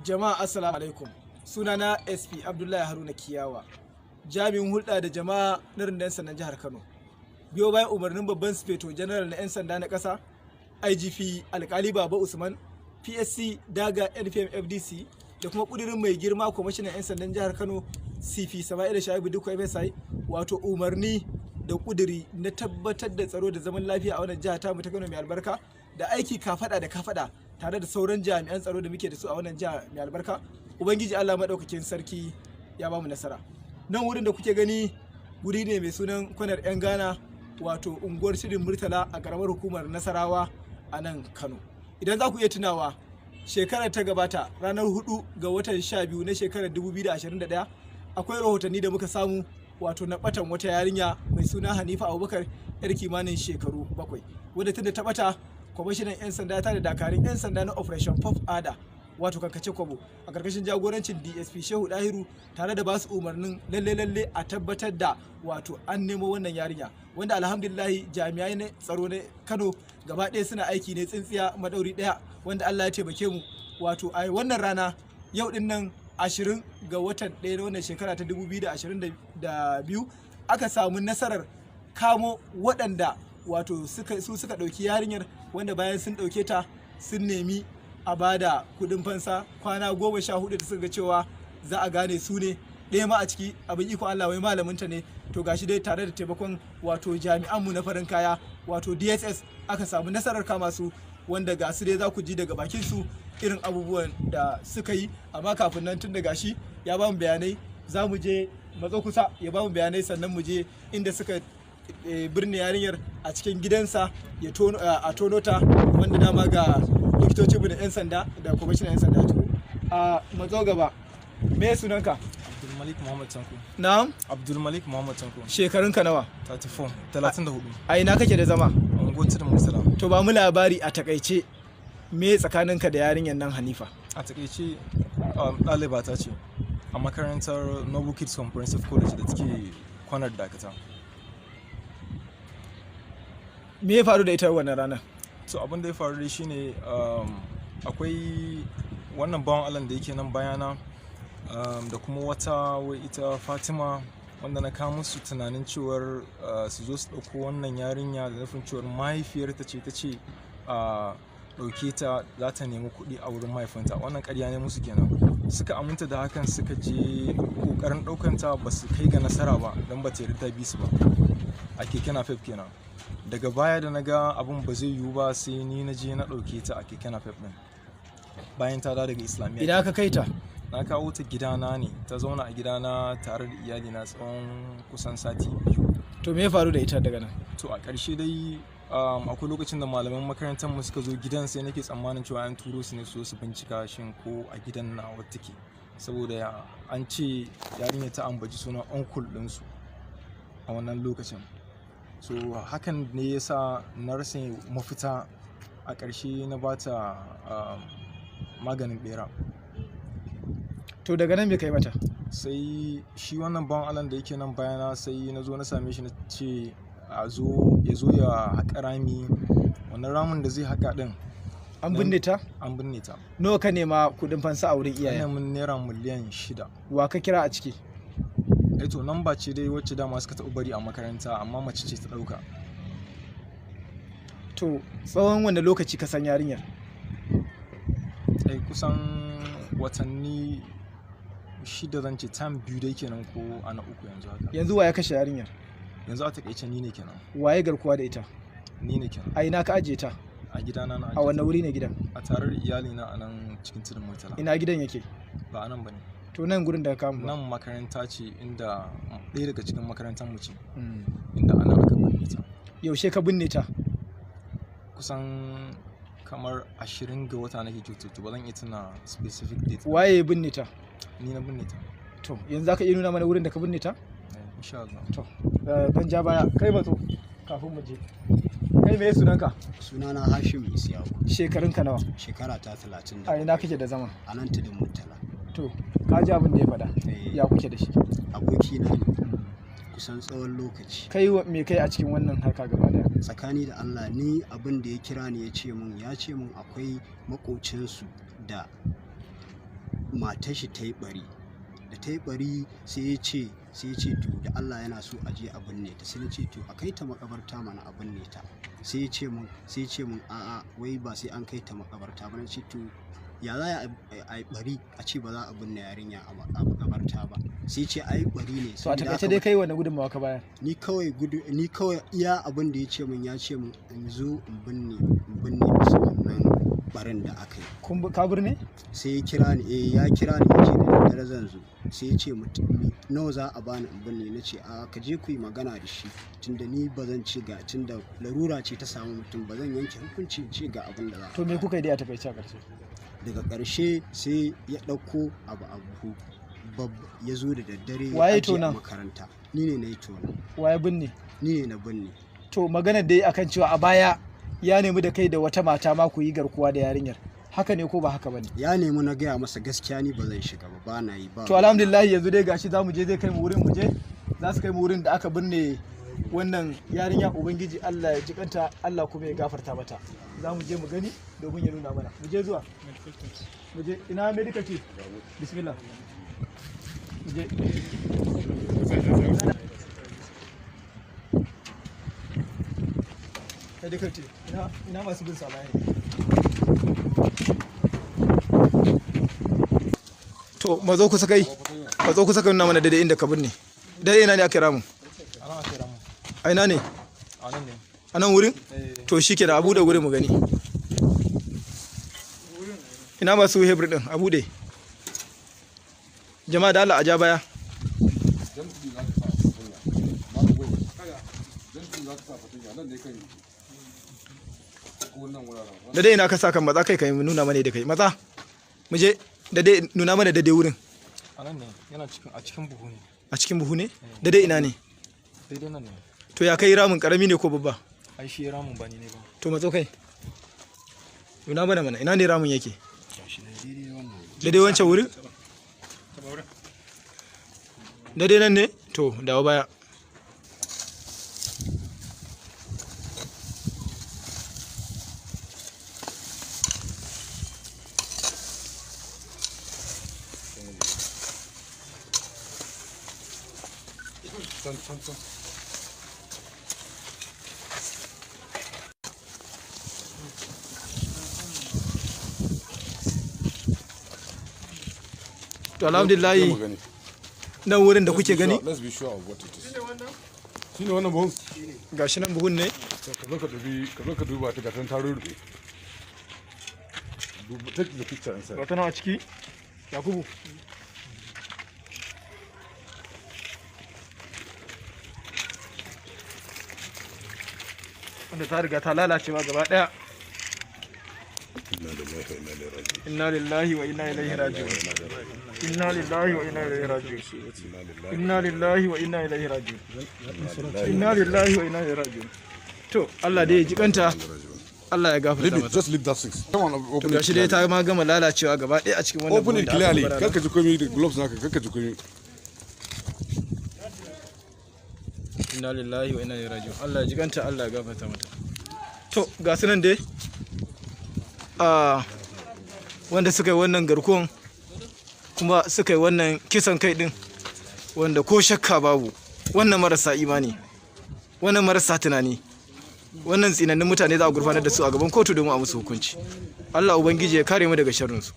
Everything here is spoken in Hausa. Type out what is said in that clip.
Jama'a assalamu alaikum. Sunana SP Abdullahi Haruna Kiyawa, jami'in hulɗa da jama'a na rundunar sandan jihar Kano. Biyo bayan umarnin babban sufeto general na 'yan sanda na ƙasa, IGP Alkali Baba Usman, PSC Daga NPM FDC da kuma ƙudurin mai girma kwamishinan 'yan sandan jihar Kano CP Sama'ila Shaibu Dukku MSI, wato umarni da ƙuduri na tabbatar da tsaro da zaman lafiya a wannan jiha tamu ta Kano mai albarka, da aiki kafada da kafada tare da sauran jami'an tsaro da muke da su a wannan jiha mai albarka. Ubangiji Allah madaukakin sarki ya bamu nasara. Nan wurin da kuke gani guri ne mai sunan kwanar 'yan Ghana, wato unguwar Shirin Murtala a karamar hukumar Nasarawa a nan Kano. Idan za ku iya tunawa, shekarar ta gabata ranar 4 ga watan 12 na shekarar 2021 akwai rahotanni da muka samu, wato na batan wata yarinya mai suna HANIFA Abubakar, yar kimanin shekaru 7, wadda tunda ta bata kwamishinan 'yan sanda ta da dakarun 'yan sanda na Operation Pop Ada, wato kankace kwabo, a karkashin jagorancin DSP Shehu Dahiru, tare da basu umarnin lalle a tabbatar da wato an nemo wannan yarinya, wanda alhamdulillah jami'ai na tsaro na Kano gaba ɗaya suna aiki ne tsintsiya madauri ɗaya, wanda Allah ya taimake mu, wato a wannan rana yau din nan 20 ga watan 1 na wannan shekara ta 2022 aka samu nasarar kamo waɗanda wato su suka ɗauki yarinyar, wanda bayan sun ɗauke ta sun nemi a bada kudin fansa kwana 14 da suka ga cewa za a gane su ne. Ɗaya ma a ciki abin iko Allah wai malaminta ne. To gashi dai tare da taimakon wato jami'anmu na farin kaya, wato DSS, aka samu nasarar kama su, wanda ga su dai za ku ji daga bakin su irin abubuwan da suka yi. Amma kafin nan, tun da gashi ya ba mu bayanai, za mu je matso kusa ya ba mu bayanai, sannan mu je inda suka birne yarinyar a cikin gidansa a tono ta, wanda dama ga likitocinmu da 'yan sanda da kwamishinan 'yan sanda tuko. A matso gaba, me sunanka? Abdulmalik Muhammad Tanko. Na'am? Abdulmalik Muhammad Tanko. Shekarunka nawa? 34. A ina kake da zama? Unguwar Tudun Murtala. To ba mu labari a takaice, me tsakaninka da yarinyar nan HANIFA? A takaice ɗalibata ce a makarantar Noble Kids Comprehensive College da take kwanar Dakata. Me ya faru da ita wannan ranar? So abin da ya faru dai shine akwai wannan bawan Allah da yake nan bayana, da kuma wata wai ita Fatima, wanda na kawo musu tunanin cewar su zo su ɗauko wannan yarinya, da nufin cewar mahaifiyarta ce ta ce ɗauke ta za ta nemi kuɗi a wurin mahaifinta. Wannan ƙarya ne musu kenan. Suka aminta da hakan, suka je ƙoƙarin ɗaukanta, ba su kai ga nasara ba don ba ta yarda ta bi su ba a keke napep kenan. Daga baya da na ga abin ba zai yiwu ba, sai ni na je na ɗauke ta a keke napep ɗin bayan ta dawo daga Islamiyya. Idan ka kai ta? Na kawo ta gidana ne, ta zauna a gidana tare da iyalina tsawon kusan sati 2. To me ya faru da ita daga nan? To a ƙarshe dai akwai lokacin da malaman makarantar mu suka zo gidan, sai nake tsammanin cewa an turo su ne su bincika shin ko a gidan na wata take, saboda an ce yarinya ta ambaci sunan uncle ɗinsu a wannan lokacin. So hakan ne ya sa na rasa mafita, a ƙarshe na bata maganin ɓera. To daga nan me kai mata? Sai shi wannan bawan Allah da yake nan bayana, sai na zo na same shi na ce ya zo ya haƙa rami. Wannan ramin da zai haƙa ɗin an binne ta? An binne ta. Nawa ka nema kuɗin fansa a wurin iyaye? Ina mun naira miliyan 6. Wa ka kira a ciki? To nan ba ce dai wacce dama suka taɓa bari a makaranta, amma mace ce ta ɗauka. To tsawon wanda lokaci ka san yarinyar? Kusan watanni 6 zan ce, tam 2 dai kenan, ko ana 3 yanzu haka. Yanzu wa ya kashe yarinyar? Yanzu a takaice ni ne kenan. Waye garkuwa da ita? Ni ne kenan. A ina ka ajiye ta? A gidana na ajiye. A wanne wuri ne gidan? A tare da iyalina a nan cikin Tudun Murtala. Ina gidan yake? Ba a nan bane. To nan gurin da ka kama? Nan makaranta ce, inda ɗaya daga cikin makarantar mu ce, inda ana aka binne ta. Yaushe ka binne ta? Kusan kamar 20 ga wata nake cututu, ba zan iya tuna specific date. Waye ya binne ta? Ni na binne ta. To yanzu za ka iya nuna mana wurin da ka binne ta? Insha Allah. To dan ja baya, kai matso kafin mu je. Kai me sunanka? Sunana Hashim Isiyaku. Shekarunka nawa? Shekara ta 30. A ina kake da zama? A nan Tudun Murtala. To ka ji abin da ya faɗa? Ya kuke da shi? Abokina ne. Kusan tsawon lokaci. Kai me kai a cikin wannan harka gaba daya? Tsakani da Allah, ni abin da ya kira ni ya ce min akwai makocinsu da matar shi ta yi bari, da ta yi bari sai ya ce to da Allah yana so a je a binne ta, sai na ce to a kai ta makabarta mana a binne ta, sai ya ce mun a'a wai ba sai an kai ta makabarta ba. Na ce to ya za a yi bari a ce ba za a binne yarinya a makabarta ba, sai ce a yi bari ne. So a takaice dai kai wani gudunmawa ka bayar? Ni kawai iya abin da ya ce mun in zo in binne musu wannan barin da aka yi. Ka birne? Sai ya kira ni ya kira ni ya ce da daddare zan zo, sai ya ce nawa za a bani in binne. Na ce a ka je ku yi magana da shi, tunda ni ba zan ce ga, tunda larura ce ta samu mutum ba zan yanke hukunci ce ga abin da za. To me kuka yi dai a takaice a ƙarshe? Daga ƙarshe sai ya ɗauko abu ya zo da daddare ya ajiye a makaranta. Ni ne na yi tona. Waye binne? Ni ne na binne. To magana dai akan cewa a baya ya nemi da kai da wata mata ma ku yi garkuwa da yarinyar, haka ne ko ba haka bane? Ya nemi na gaya masa gaskiya ni ba zan shiga ba na yi ba. To alhamdulillah yanzu dai gashi za mu je, zai kai mu wurin, za su kai mu wurin da aka binne wannan yarinya. Ubangiji Allah ya jikanta, Allah kuma ya gafarta mata. Za mu je mu gani domin ya nuna mana. Mu je zuwa. Mu je ina medical team. Bismillah. Mu je. Medical team. Ina masu bin sa bayan. To mazo kusa kai. Mazo kusa kai nuna mana daidai inda ka binne. Daidai ina ne aka ramu? A ina ne? A nan wurin? To shi ke da abu da wurin mu gani. Ina masu hebron din abu dai. Jama'a da Allah a ja baya. Da dai ina ka sa kan maza kai kai nuna mana da kai maza. Mu je da dai nuna mana da dai wurin. A nan ne, yana a cikin buhu ne. A cikin buhu ne? Da dai ina ne? Daidai nan ne. To ya kai ramin karami ne ko babba? Ai shi ramin ba ni ne ba. To matso kai. Nuna mana ina ne ramin yake? Daidai wancan wurin? Daidai nan ne? To dawo baya. To alhamdulillah nan wurin da kuke gani shine wannan buhun, gashi nan buhun ne. ka zo ka duba ta gatan taro rufe. Take the picture inside. Wata nawa ciki? Yakubu. Wanda ta riga ta lalace ma gaba daya. Inna lillahi wa inna ilaihi raji'un. Inna lillahi wa inna ilaihi raji'un. Inna lillahi wa inna ilaihi raji'un. Inna lillahi wa inna ilaihi raji'un. To Allah dai ya jikanta, Allah ya gafarta mata. Just leave that six. Come on, To gashi dai ta ma gama lalacewa gaba ɗaya a cikin wannan. Open it clearly. Karka ji komai da gloves naka, karka ji komai. Inna lillahi wa inna ilaihi raji'un. Allah ya jikanta, Allah ya gafarta mata. To ga su nan dai wanda suka yi wannan garkuwan kuma suka yi wannan kisan kai din, wanda ko shakka babu wannan marasa imani, wannan marasa tunani, wannan tsinannun mutane za a gurfanar da su a gaban kotu domin a musu hukunci. Allah ubangiji ya kare mu daga sharrinsu.